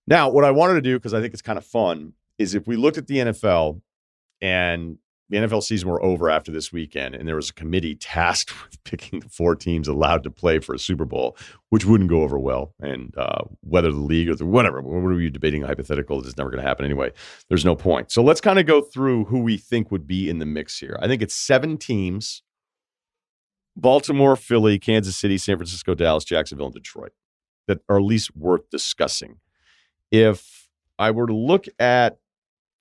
Now, what I wanted to do, because I think it's kind of fun, is if we looked at the NFL and the NFL season were over after this weekend, and there was a committee tasked with picking the 4 teams allowed to play for a Super Bowl, which wouldn't go over well. And whether the league or whatever, what are you debating a hypothetical? It's never going to happen anyway. There's no point. So let's kind of go through who we think would be in the mix here. I think it's 7 teams: Baltimore, Philly, Kansas City, San Francisco, Dallas, Jacksonville, and Detroit, that are at least worth discussing. If I were to look at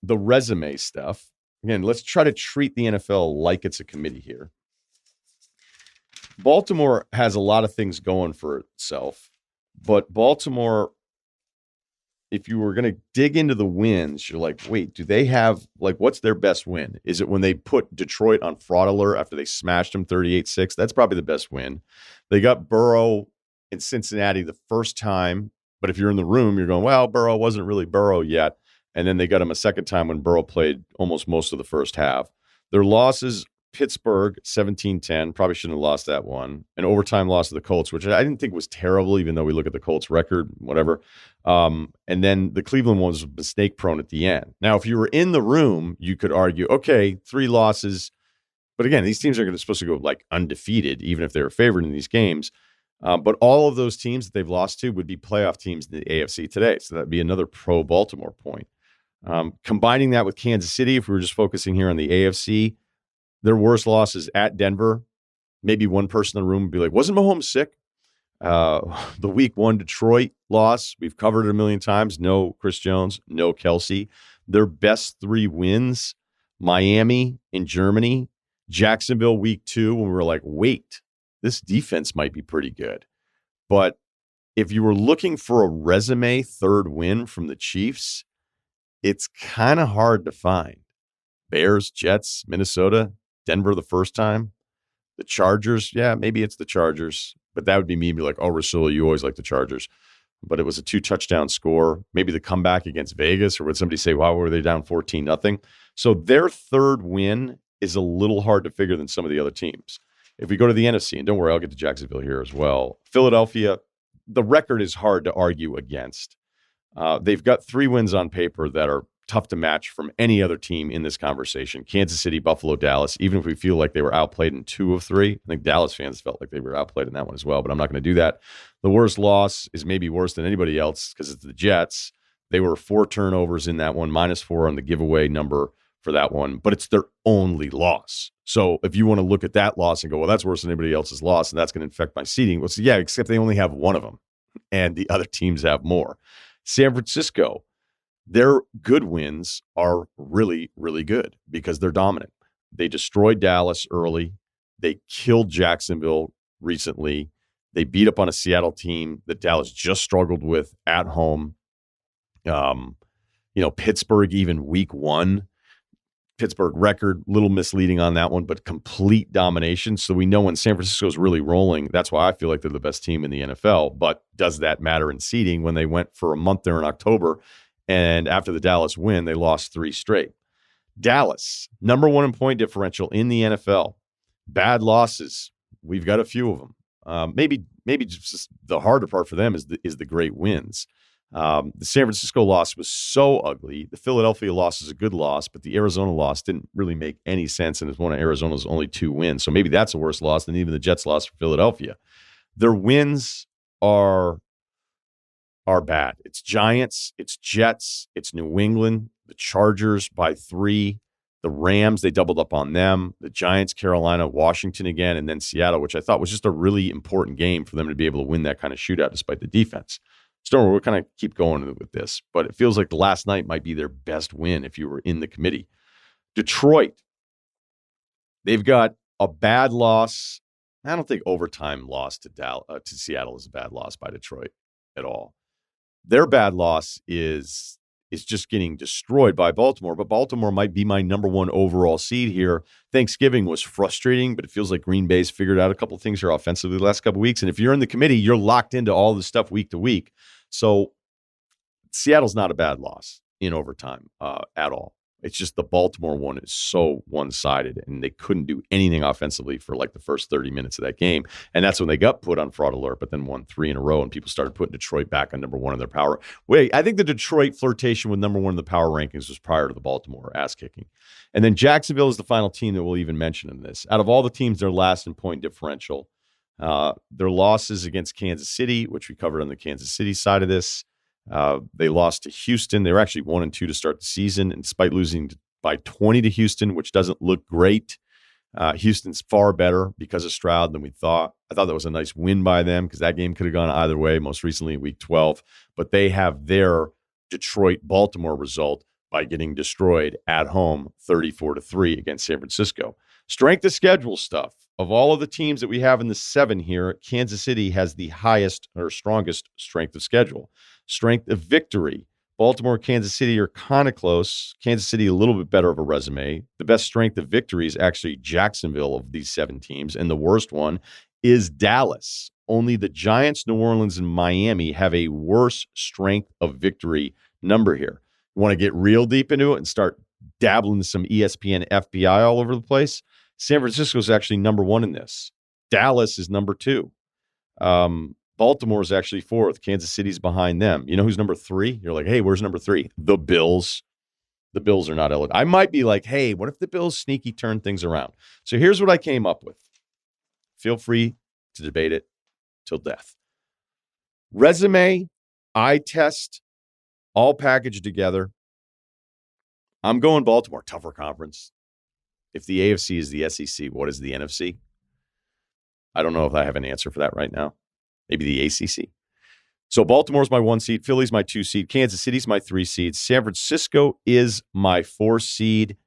the resume stuff, again, let's try to treat the NFL like it's a committee here. Baltimore has a lot of things going for itself, but Baltimore, if you were going to dig into the wins, you're like, wait, do they have, like, what's their best win? Is it when they put Detroit on fraud alert after they smashed them 38-6? That's probably the best win. They got Burrow in Cincinnati the first time, but if you're in the room, you're going, well, Burrow wasn't really Burrow yet. And then they got him a second time when Burrow played almost most of the first half. Their losses: Pittsburgh, 17-10. Probably shouldn't have lost that one. An overtime loss to the Colts, which I didn't think was terrible, even though we look at the Colts record, whatever. And then the Cleveland one was mistake-prone at the end. Now, if you were in the room, you could argue, okay, 3 losses. But again, these teams are supposed to go like undefeated, even if they were favored in these games. But all of those teams that they've lost to would be playoff teams in the AFC today. So that'd be another pro-Baltimore point. Combining that with Kansas City, if we were just focusing here on the AFC, their worst losses at Denver. Maybe one person in the room would be like, wasn't Mahomes sick? The week 1 Detroit loss, we've covered it a million times. No Chris Jones, no Kelsey. Their best 3 wins: Miami in Germany, Jacksonville week 2, when we were like, wait, this defense might be pretty good. But if you were looking for a resume 3rd win from the Chiefs, it's kind of hard to find. Bears, Jets, Minnesota, Denver the first time. The Chargers, yeah, maybe it's the Chargers, but that would be me be like, oh, Russillo, you always like the Chargers. But it was a 2-touchdown score. Maybe the comeback against Vegas, or would somebody say, wow, were they down 14-0? So their 3rd win is a little hard to figure than some of the other teams. If we go to the NFC, and don't worry, I'll get to Jacksonville here as well. Philadelphia, the record is hard to argue against. They've got 3 wins on paper that are tough to match from any other team in this conversation: Kansas City, Buffalo, Dallas. Even if we feel like they were outplayed in 2 of 3, I think Dallas fans felt like they were outplayed in that one as well, but I'm not going to do that. The worst loss is maybe worse than anybody else because it's the Jets. They were 4 turnovers in that one, -4 on the giveaway number for that one, but it's their only loss. So if you want to look at that loss and go, well, that's worse than anybody else's loss, and that's going to affect my seeding. Well, so yeah, except they only have one of them, and the other teams have more. San Francisco, their good wins are really, really good because they're dominant. They destroyed Dallas early. They killed Jacksonville recently. They beat up on a Seattle team that Dallas just struggled with at home. Pittsburgh, even week 1. Pittsburgh record, little misleading on that one, but complete domination. So we know when San Francisco is really rolling, that's why I feel like they're the best team in the NFL. But does that matter in seeding when they went for a month there in October, and after the Dallas win, they lost 3 straight? Dallas, number 1 in point differential in the NFL. Bad losses, we've got a few of them. Maybe just the harder part for them is the great wins. The San Francisco loss was so ugly. The Philadelphia loss is a good loss, but the Arizona loss didn't really make any sense, and it's one of Arizona's only 2 wins. So maybe that's a worse loss than even the Jets loss for Philadelphia. Their wins are bad. It's Giants, it's Jets, it's New England, the Chargers by 3, the Rams, they doubled up on them, the Giants, Carolina, Washington again, and then Seattle, which I thought was just a really important game for them to be able to win that kind of shootout despite the defense. So we'll kind of keep going with this, but it feels like the last night might be their best win if you were in the committee. Detroit, they've got a bad loss. I don't think overtime loss to Seattle is a bad loss by Detroit at all. Their bad loss is just getting destroyed by Baltimore, but Baltimore might be my number 1 overall seed here. Thanksgiving was frustrating, but it feels like Green Bay's figured out a couple of things here offensively the last couple of weeks. And if you're in the committee, you're locked into all this stuff week to week. So Seattle's not a bad loss in overtime at all. It's just the Baltimore one is so one-sided, and they couldn't do anything offensively for like the first 30 minutes of that game. And that's when they got put on fraud alert, but then won 3 in a row, and people started putting Detroit back on number 1 in their power. Wait, I think the Detroit flirtation with number 1 in the power rankings was prior to the Baltimore ass-kicking. And then Jacksonville is the final team that we'll even mention in this. Out of all the teams, they're last in point differential. Their losses against Kansas City, which we covered on the Kansas City side of this, they lost to Houston. They were actually 1-2 to start the season, and despite losing by 20 to Houston, which doesn't look great, Houston's far better because of Stroud than we thought. I thought that was a nice win by them because that game could have gone either way, most recently in Week 12. But they have their Detroit-Baltimore result by getting destroyed at home 34-3 against San Francisco. Strength of schedule stuff. Of all of the teams that we have in the 7 here, Kansas City has the highest or strongest strength of schedule. Strength of victory. Baltimore, Kansas City are kind of close. Kansas City, a little bit better of a resume. The best strength of victory is actually Jacksonville of these 7 teams, and the worst one is Dallas. Only the Giants, New Orleans, and Miami have a worse strength of victory number here. You want to get real deep into it and start dabbling some ESPN FBI all over the place? San Francisco is actually number 1 in this. Dallas is number 2. Baltimore is actually 4th. Kansas City's behind them. You know who's number 3? You're like, hey, where's number 3? The Bills. The Bills are not eligible. I might be like, hey, what if the Bills sneaky turn things around? So here's what I came up with. Feel free to debate it till death. Resume, eye test, all packaged together. I'm going Baltimore. Tougher conference. If the AFC is the SEC, what is the NFC? I don't know if I have an answer for that right now. Maybe the ACC. So Baltimore's my 1 seed. Philly's my 2 seed. Kansas City's my 3 seed. San Francisco is my 4 seed.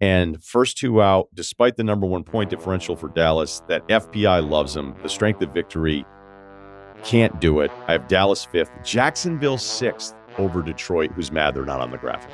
And first 2 out, despite the number 1 point differential for Dallas, that FPI loves them. The strength of victory can't do it. I have Dallas 5th. Jacksonville 6th over Detroit, who's mad they're not on the graphic.